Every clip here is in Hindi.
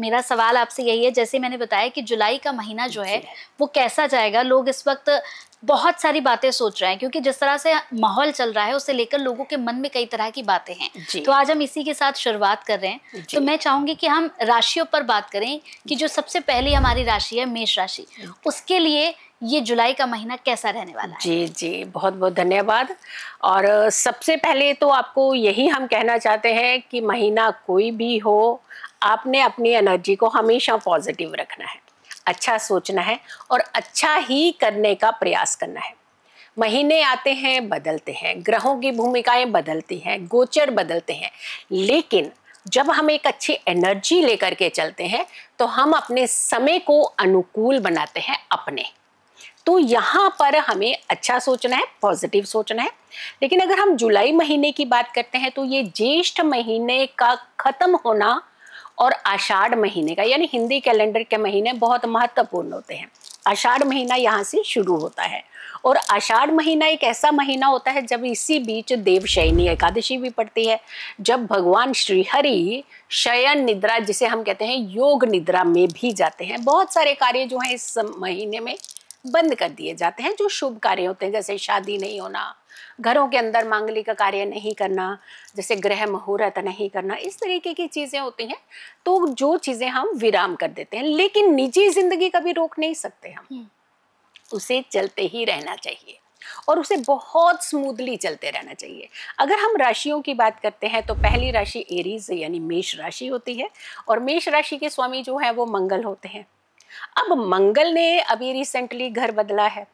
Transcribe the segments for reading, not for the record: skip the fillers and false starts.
मेरा सवाल आपसे यही है, जैसे मैंने बताया कि जुलाई का महीना जो है वो कैसा जाएगा, लोग इस वक्त बहुत सारी बातें सोच रहे हैं, क्योंकि जिस तरह से माहौल चल रहा है उससे लेकर लोगों के मन में कई तरह की बातें हैं। तो आज हम इसी के साथ शुरुआत कर रहे हैं। तो मैं चाहूंगी कि हम राशियों पर बात करें कि जो सबसे पहली हमारी राशि है मेष राशि, उसके लिए ये जुलाई का महीना कैसा रहने वाला है? जी जी, बहुत बहुत धन्यवाद। और सबसे पहले तो आपको यही हम कहना चाहते हैं कि महीना कोई भी हो, आपने अपनी एनर्जी को हमेशा पॉजिटिव रखना है, अच्छा सोचना है और अच्छा ही करने का प्रयास करना है। महीने आते हैं, बदलते हैं, ग्रहों की भूमिकाएं बदलती हैं, गोचर बदलते हैं, लेकिन जब हम एक अच्छी एनर्जी लेकर के चलते हैं तो हम अपने समय को अनुकूल बनाते हैं अपने। तो यहाँ पर हमें अच्छा सोचना है, पॉजिटिव सोचना है। लेकिन अगर हम जुलाई महीने की बात करते हैं तो ये ज्येष्ठ महीने का खत्म होना और आषाढ़ महीने का, यानी हिंदी कैलेंडर के महीने बहुत महत्वपूर्ण होते हैं। आषाढ़ महीना यहाँ से शुरू होता है और आषाढ़ महीना एक ऐसा महीना होता है जब इसी बीच देवशयनी एकादशी भी पड़ती है, जब भगवान श्रीहरि शयन निद्रा, जिसे हम कहते हैं योग निद्रा में भी जाते हैं। बहुत सारे कार्य जो हैं इस महीने में बंद कर दिए जाते हैं, जो शुभ कार्य होते हैं, जैसे शादी नहीं होना, घरों के अंदर मांगलिक कार्य नहीं करना, जैसे गृह मुहूर्त नहीं करना, इस तरीके की चीजें होती हैं। तो जो चीजें हम विराम कर देते हैं, लेकिन निजी जिंदगी कभी रोक नहीं सकते हम, उसे चलते ही रहना चाहिए और उसे बहुत स्मूथली चलते रहना चाहिए। अगर हम राशियों की बात करते हैं तो पहली राशि एरीज यानी मेष राशि होती है और मेष राशि के स्वामी जो है वो मंगल होते हैं। अब मंगल ने अभी रिसेंटली घर बदला है,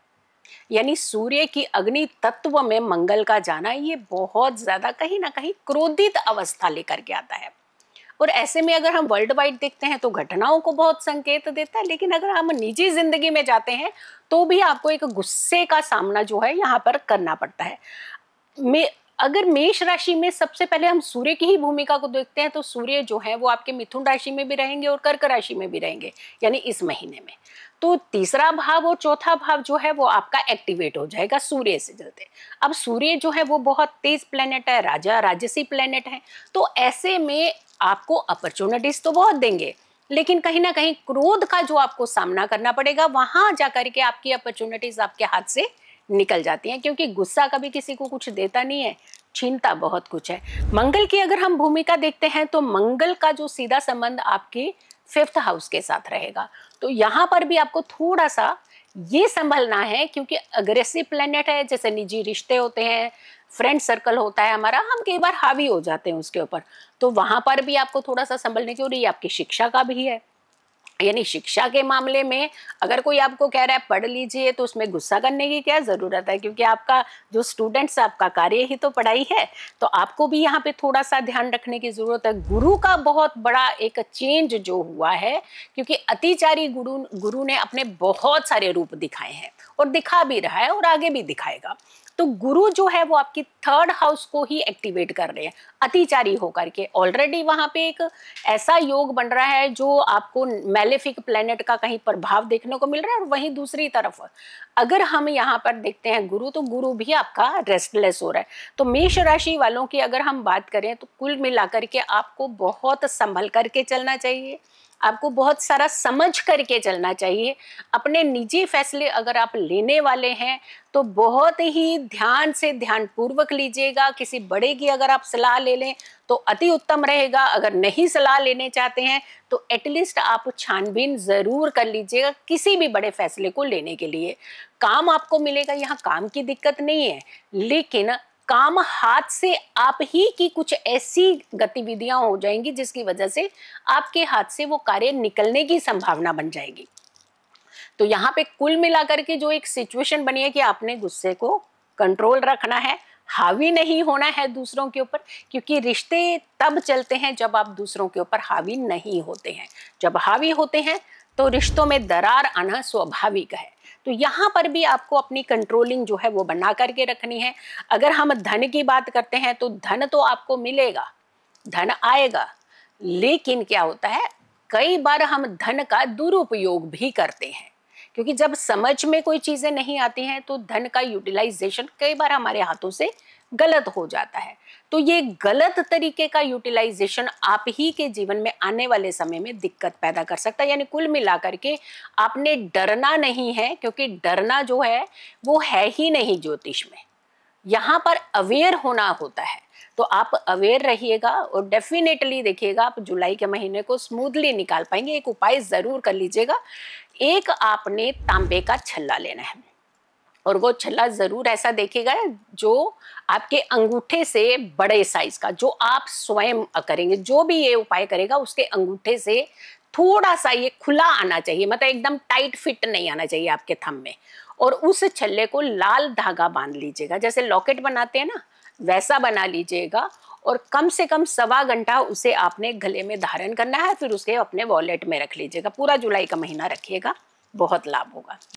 यानी सूर्य की अग्नि तत्व में मंगल का जाना ये बहुत ज्यादा कहीं ना कहीं क्रोधित अवस्था लेकर के आता है। और ऐसे में अगर हम वर्ल्ड वाइड देखते हैं तो घटनाओं को बहुत संकेत देता है, लेकिन अगर हम निजी जिंदगी में जाते हैं तो भी आपको एक गुस्से का सामना जो है यहाँ पर करना पड़ता है। अगर मेष राशि में सबसे पहले हम सूर्य की ही भूमिका को देखते हैं तो सूर्य जो है वो आपके मिथुन राशि में भी रहेंगे और कर्क राशि में भी रहेंगे, यानी इस महीने में। तो तीसरा भाव और चौथा भाव जो है वो आपका एक्टिवेट हो जाएगा सूर्य से जलते। अब सूर्य जो है वो बहुत तेज प्लेनेट है, राजसी प्लेनेट है, तो ऐसे में आपको अपॉर्चुनिटीज तो बहुत देंगे, लेकिन कहीं ना कहीं क्रोध का जो आपको सामना करना पड़ेगा, वहां जाकर के आपकी अपॉर्चुनिटीज आपके हाथ से निकल जाती हैं, क्योंकि गुस्सा कभी किसी को कुछ देता नहीं है, छीनता बहुत कुछ है। मंगल की अगर हम भूमिका देखते हैं तो मंगल का जो सीधा संबंध आपके 5th हाउस के साथ रहेगा, तो यहाँ पर भी आपको थोड़ा सा ये संभलना है, क्योंकि अग्रेसिव प्लेनेट है, जैसे निजी रिश्ते होते हैं, फ्रेंड सर्कल होता है हमारा, हम कई बार हावी हो जाते हैं उसके ऊपर, तो वहां पर भी आपको थोड़ा सा संभलने की। और ये आपकी शिक्षा का भी है, यानी शिक्षा के मामले में अगर कोई आपको कह रहा है पढ़ लीजिए तो उसमें गुस्सा करने की क्या जरूरत है, क्योंकि आपका जो स्टूडेंट्स, आपका कार्य ही तो पढ़ाई है, तो आपको भी यहाँ पे थोड़ा सा ध्यान रखने की जरूरत है। गुरु का बहुत बड़ा एक चेंज जो हुआ है, क्योंकि अतिचारी गुरु ने अपने बहुत सारे रूप दिखाए हैं और दिखा भी रहा है और आगे भी दिखाएगा। तो गुरु जो है वो आपकी 3rd हाउस को ही एक्टिवेट कर रहे हैं अतिचारी होकर के। ऑलरेडी वहां पे एक ऐसा योग बन रहा है जो आपको मैलेफिक प्लेनेट का कहीं प्रभाव देखने को मिल रहा है, और वहीं दूसरी तरफ अगर हम यहाँ पर देखते हैं गुरु, तो गुरु भी आपका रेस्टलेस हो रहा है। तो मेष राशि वालों की अगर हम बात करें तो कुल मिलाकर के आपको बहुत संभल करके चलना चाहिए, आपको बहुत सारा समझ करके चलना चाहिए। अपने निजी फैसले अगर आप लेने वाले हैं तो बहुत ही ध्यान से, ध्यान पूर्वक लीजिएगा। किसी बड़े की अगर आप सलाह ले लें तो अति उत्तम रहेगा। अगर नहीं सलाह लेने चाहते हैं तो एटलीस्ट आप छानबीन जरूर कर लीजिएगा किसी भी बड़े फैसले को लेने के लिए। काम आपको मिलेगा, यहाँ काम की दिक्कत नहीं है, लेकिन काम हाथ से आप ही की कुछ ऐसी गतिविधियां हो जाएंगी जिसकी वजह से आपके हाथ से वो कार्य निकलने की संभावना बन जाएगी। तो यहाँ पे कुल मिलाकर के जो एक सिचुएशन बनी है कि आपने गुस्से को कंट्रोल रखना है, हावी नहीं होना है दूसरों के ऊपर, क्योंकि रिश्ते तब चलते हैं जब आप दूसरों के ऊपर हावी नहीं होते हैं। जब हावी होते हैं तो रिश्तों में दरार आना स्वाभाविक है। तो यहाँ पर भी आपको अपनी कंट्रोलिंग जो है वो बना करके रखनी है। अगर हम धन की बात करते हैं तो धन तो आपको मिलेगा, धन आएगा, लेकिन क्या होता है कई बार हम धन का दुरुपयोग भी करते हैं, क्योंकि जब समझ में कोई चीजें नहीं आती हैं तो धन का यूटिलाइजेशन कई बार हमारे हाथों से गलत हो जाता है। तो ये गलत तरीके का यूटिलाइजेशन आप ही के जीवन में आने वाले समय में दिक्कत पैदा कर सकता है। यानी कुल मिलाकर के आपने डरना नहीं है, क्योंकि डरना जो है वो है ही नहीं ज्योतिष में। यहाँ पर अवेयर होना होता है। तो आप अवेयर रहिएगा और डेफिनेटली देखिएगा आप जुलाई के महीने को स्मूथली निकाल पाएंगे। एक उपाय जरूर कर लीजिएगा। एक आपने तांबे का छल्ला लेना है, और वो छल्ला जरूर ऐसा देखिएगा जो आपके अंगूठे से बड़े साइज का, जो आप स्वयं करेंगे। जो भी ये उपाय करेगा उसके अंगूठे से थोड़ा सा ये खुला आना चाहिए, मतलब एकदम टाइट फिट नहीं आना चाहिए आपके थंब में। और उस छल्ले को लाल धागा बांध लीजिएगा, जैसे लॉकेट बनाते हैं ना वैसा बना लीजिएगा। और कम से कम 1.25 घंटा उसे आपने गले में धारण करना है, फिर उसके अपने वॉलेट में रख लीजिएगा। पूरा जुलाई का महीना रखिएगा, बहुत लाभ होगा।